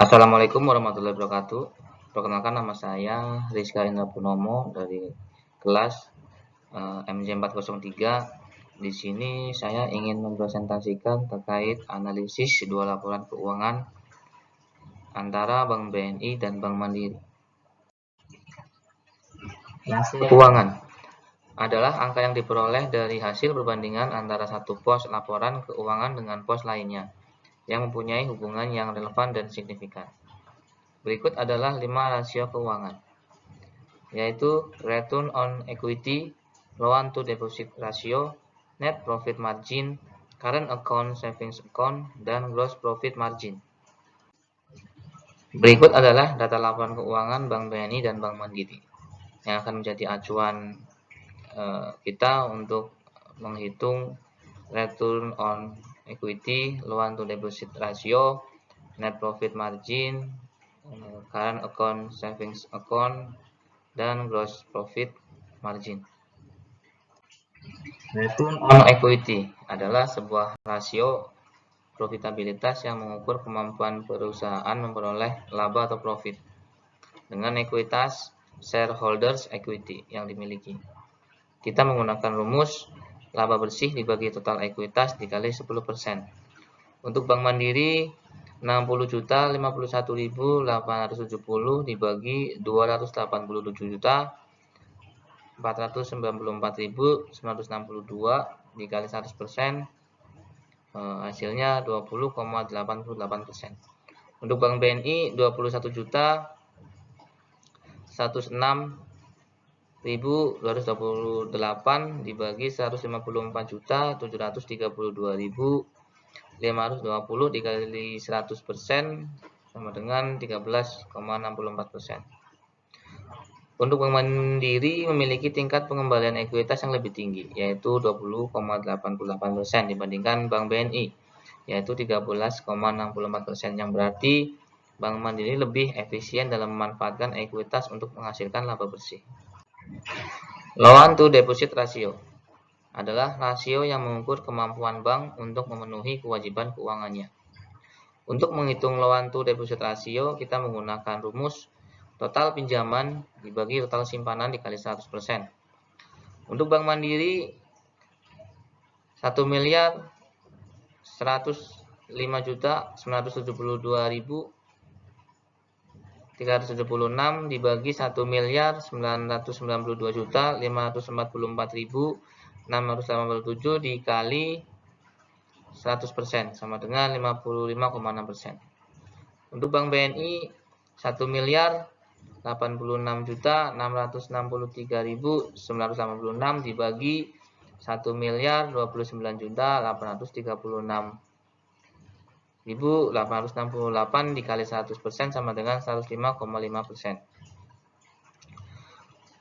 Assalamualaikum warahmatullahi wabarakatuh. Perkenalkan, nama saya Rizka Indra Purnomo dari kelas MJ 403. Di sini saya ingin mempresentasikan terkait analisis dua laporan keuangan antara Bank BNI dan Bank Mandiri. Hasil keuangan adalah angka yang diperoleh dari hasil perbandingan antara satu pos laporan keuangan dengan pos lainnya yang mempunyai hubungan yang relevan dan signifikan. Berikut adalah 5 rasio keuangan, yaitu return on equity, loan to deposit ratio, net profit margin, current account savings account, dan gross profit margin. Berikut adalah data laporan keuangan Bank BNI dan Bank Mandiri yang akan menjadi acuan kita untuk menghitung return on equity, loan to deposit ratio, net profit margin, current account savings account, dan gross profit margin. Return on equity adalah sebuah rasio profitabilitas yang mengukur kemampuan perusahaan memperoleh laba atau profit dengan ekuitas shareholders equity yang dimiliki. Kita menggunakan rumus laba bersih dibagi total ekuitas dikali 10%. Untuk Bank Mandiri, 60.051.870 dibagi 287.494.962 dikali 100%, hasilnya 20,88%. Untuk Bank BNI, 21.106.228 dibagi 154.732.520 dikali 100% sama dengan 13,64%. Untuk Bank Mandiri memiliki tingkat pengembalian ekuitas yang lebih tinggi, yaitu 20,88% dibandingkan Bank BNI, yaitu 13,64%, yang berarti Bank Mandiri lebih efisien dalam memanfaatkan ekuitas untuk menghasilkan laba bersih. Loan to deposit ratio adalah rasio yang mengukur kemampuan bank untuk memenuhi kewajiban keuangannya. Untuk menghitung loan to deposit ratio, kita menggunakan rumus total pinjaman dibagi total simpanan dikali 100%. Untuk Bank Mandiri, 1.105.972.376 dibagi 1.992.544.687 dikali 100% sama dengan 55,6%. Untuk Bank BNI, 1.086.663.986 dibagi 1.029.836.868 dikali 100% sama dengan 105,5%.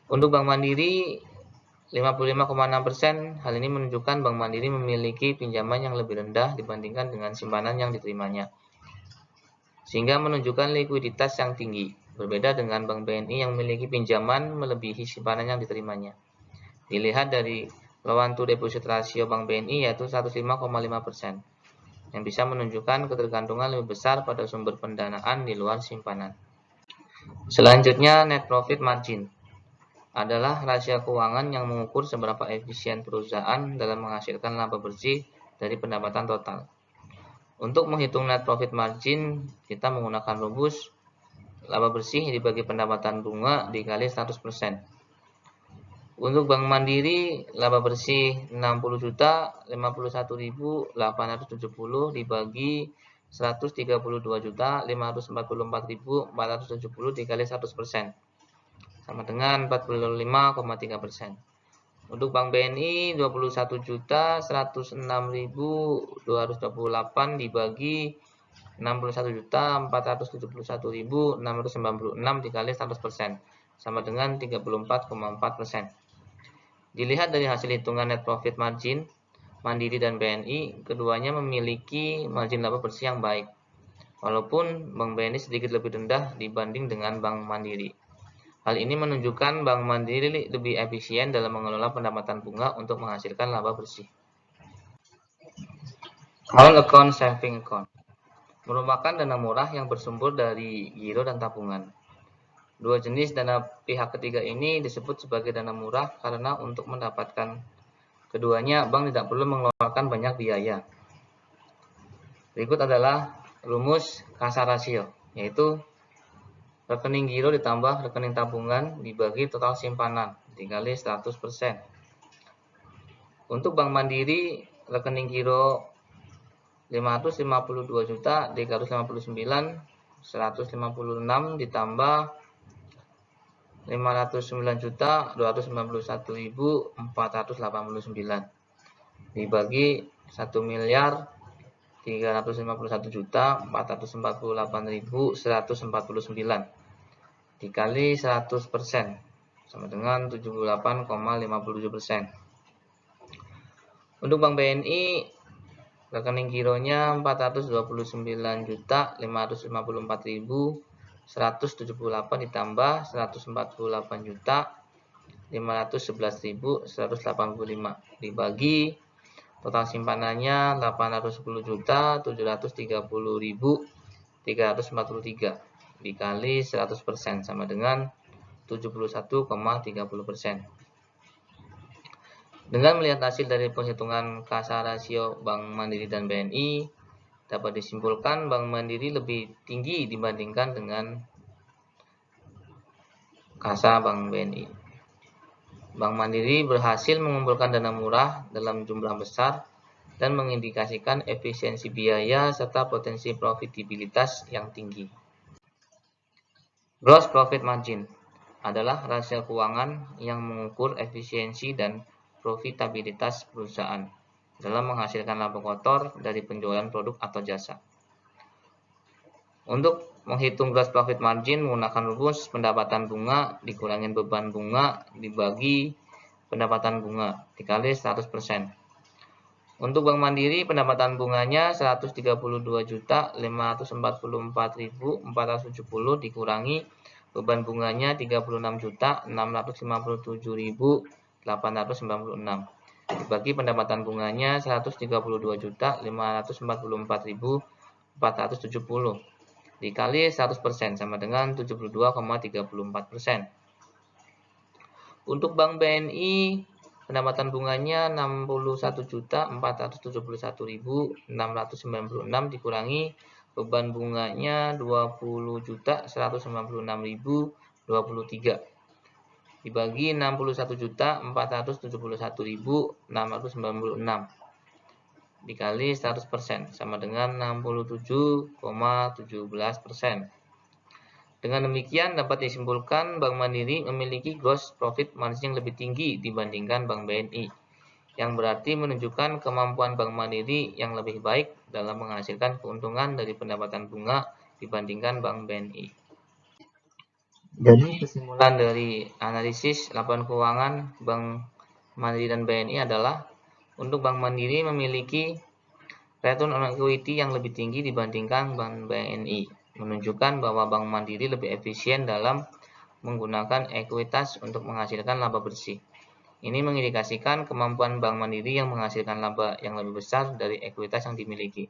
Untuk Bank Mandiri, 55,6%. Hal ini menunjukkan Bank Mandiri memiliki pinjaman yang lebih rendah dibandingkan dengan simpanan yang diterimanya, sehingga menunjukkan likuiditas yang tinggi, berbeda dengan Bank BNI yang memiliki pinjaman melebihi simpanan yang diterimanya. Dilihat dari loan to deposit ratio Bank BNI yaitu 105,5%, yang bisa menunjukkan ketergantungan lebih besar pada sumber pendanaan di luar simpanan. Selanjutnya, net profit margin adalah rasio keuangan yang mengukur seberapa efisien perusahaan dalam menghasilkan laba bersih dari pendapatan total. Untuk menghitung net profit margin, kita menggunakan rumus laba bersih dibagi pendapatan bunga dikali 100%. Untuk Bank Mandiri, laba bersih 60.051.870 dibagi 132.544.470 dikali 100% sama dengan 45,3%. Untuk Bank BNI, 21.106.228 dibagi 61.471.696 dikali 100% sama dengan 34,4%. Dilihat dari hasil hitungan net profit margin, Mandiri dan BNI, keduanya memiliki margin laba bersih yang baik, walaupun Bank BNI sedikit lebih rendah dibanding dengan Bank Mandiri. Hal ini menunjukkan Bank Mandiri lebih efisien dalam mengelola pendapatan bunga untuk menghasilkan laba bersih. Current account saving account merupakan dana murah yang bersumber dari giro dan tabungan. Dua jenis dana pihak ketiga ini disebut sebagai dana murah karena untuk mendapatkan keduanya, bank tidak perlu mengeluarkan banyak biaya. Berikut adalah rumus kasa rasio, yaitu rekening giro ditambah rekening tabungan dibagi total simpanan dikali 100%. Untuk Bank Mandiri, rekening giro 552.359, 156 ditambah 509.291.489 dibagi 1.351.448.149 dikali 100% sama dengan 78,57%. Untuk Bank BNI, rekening gironya 429.554.178 ditambah 148.511.185 dibagi total simpanannya 810.730.343 dikali 100% sama dengan 71,30%. Dengan melihat hasil dari penghitungan kasa rasio Bank Mandiri dan BNI, dapat disimpulkan Bank Mandiri lebih tinggi dibandingkan dengan kasa Bank BNI. Bank Mandiri berhasil mengumpulkan dana murah dalam jumlah besar dan mengindikasikan efisiensi biaya serta potensi profitabilitas yang tinggi. Gross profit margin adalah rasio keuangan yang mengukur efisiensi dan profitabilitas perusahaan dalam menghasilkan laba kotor dari penjualan produk atau jasa. Untuk menghitung gross profit margin menggunakan rumus pendapatan bunga dikurangi beban bunga dibagi pendapatan bunga dikali 100%. Untuk Bank Mandiri, pendapatan bunganya 132.544.470 dikurangi beban bunganya 36.657.896 dibagi pendapatan bunganya 132.544.470 dikali 100% sama dengan 72,34%. Untuk Bank BNI, pendapatan bunganya 61.471.696 dikurangi beban bunganya 20.196.023 dibagi 61.471.696 dikali 100% sama dengan 67,17%. Dengan demikian dapat disimpulkan Bank Mandiri memiliki gross profit margin yang lebih tinggi dibandingkan Bank BNI, yang berarti menunjukkan kemampuan Bank Mandiri yang lebih baik dalam menghasilkan keuntungan dari pendapatan bunga dibandingkan Bank BNI. Jadi kesimpulan dari analisis laporan keuangan Bank Mandiri dan BNI adalah untuk Bank Mandiri memiliki return on equity yang lebih tinggi dibandingkan Bank BNI, menunjukkan bahwa Bank Mandiri lebih efisien dalam menggunakan ekuitas untuk menghasilkan laba bersih. Ini mengindikasikan kemampuan Bank Mandiri yang menghasilkan laba yang lebih besar dari ekuitas yang dimiliki.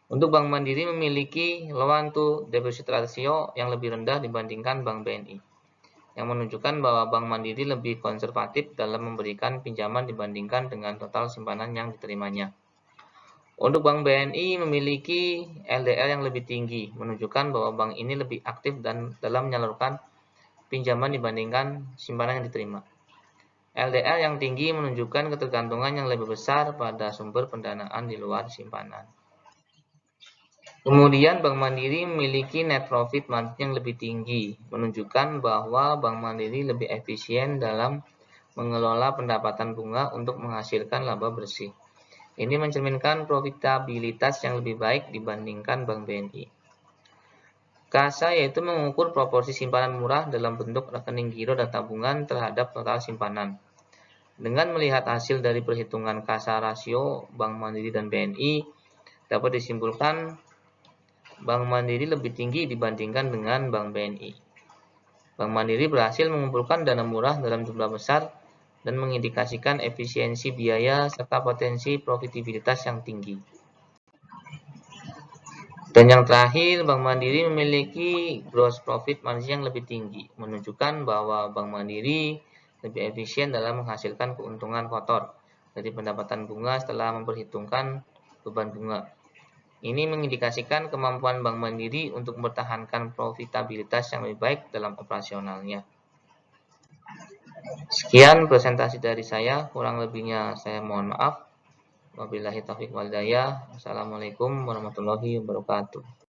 Untuk Bank Mandiri memiliki loan to deposit ratio yang lebih rendah dibandingkan Bank BNI, yang menunjukkan bahwa Bank Mandiri lebih konservatif dalam memberikan pinjaman dibandingkan dengan total simpanan yang diterimanya. Untuk Bank BNI memiliki LDR yang lebih tinggi, menunjukkan bahwa bank ini lebih aktif dan dalam menyalurkan pinjaman dibandingkan simpanan yang diterima. LDR yang tinggi menunjukkan ketergantungan yang lebih besar pada sumber pendanaan di luar simpanan. Kemudian Bank Mandiri memiliki net profit margin yang lebih tinggi, menunjukkan bahwa Bank Mandiri lebih efisien dalam mengelola pendapatan bunga untuk menghasilkan laba bersih. Ini mencerminkan profitabilitas yang lebih baik dibandingkan Bank BNI. Kasa yaitu mengukur proporsi simpanan murah dalam bentuk rekening giro dan tabungan terhadap total simpanan. Dengan melihat hasil dari perhitungan kasa rasio Bank Mandiri dan BNI, dapat disimpulkan Bank Mandiri lebih tinggi dibandingkan dengan Bank BNI. Bank Mandiri berhasil mengumpulkan dana murah dalam jumlah besar dan mengindikasikan efisiensi biaya serta potensi profitabilitas yang tinggi. Dan yang terakhir, Bank Mandiri memiliki gross profit margin yang lebih tinggi, menunjukkan bahwa Bank Mandiri lebih efisien dalam menghasilkan keuntungan kotor dari pendapatan bunga setelah memperhitungkan beban bunga. Ini mengindikasikan kemampuan Bank Mandiri untuk mempertahankan profitabilitas yang lebih baik dalam operasionalnya. Sekian presentasi dari saya, kurang lebihnya saya mohon maaf. Wabillahi taufiq wal hidayah. Wassalamualaikum warahmatullahi wabarakatuh.